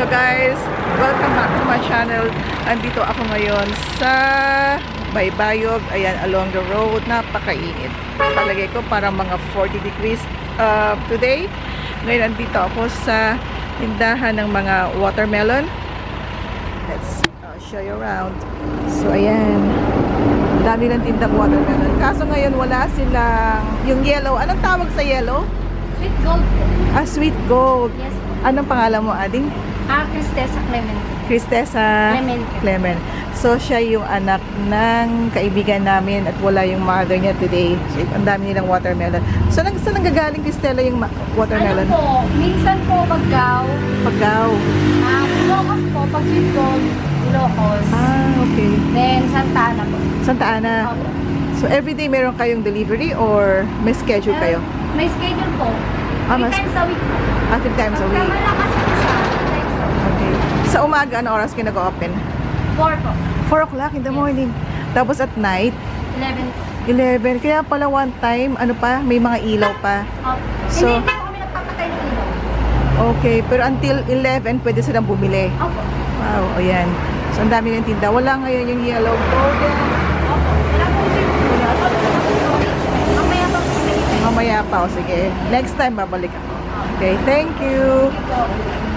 Hello guys! Welcome back to my channel. Andito ako ngayon sa Baybayog. Ayan, along the road. Napakainit. Palagay ko parang mga 40 degrees today. Ngayon andito ako sa tindahan ng mga watermelon. Let's show you around. So ayan, dami ng tindang watermelon. Kaso ngayon wala silang yung yellow. Anong tawag sa yellow? Sweet gold po. Ah, sweet gold. Yes. Anong pangalan mo, Ading? Cristessa Clement. Cristessa Clement. So, siya yung anak ng kaibigan namin at wala yung mother niya today. So, ang dami nilang watermelon. So, saan nanggagaling, Cristela, yung watermelon? Ano po? Minsan po Paggaw. Paggaw. Ilocos po. Pag sweet gold, Ilocos. Ah, okay. Then, Santa Ana po. Santa Ana. Opo. So, everyday meron kayong delivery or may schedule kayo? May schedule po. Ah, 3 times a week po. 3 times a week. Pagka malakas po siya, 3 times a week. Okay. Sa umaga, ano oras kayo nag-open? 4 po. 4 o'clock in the morning. Tapos at night, 11 po. 11. Kaya pala one time, ano pa, may mga ilaw pa. Opo. So, Hindi po kami nagpapatay ng ilaw. Okay, pero until 11, pwede silang bumili. Opo. Wow, ayan. So, ang dami ng tinda. Wala ngayon yung yellow golden. Opo. Wala po sweet gold. Mamaya pa po. Mamaya pa, o sige. Next time, babalik ako. Okay, thank you. Thank you po.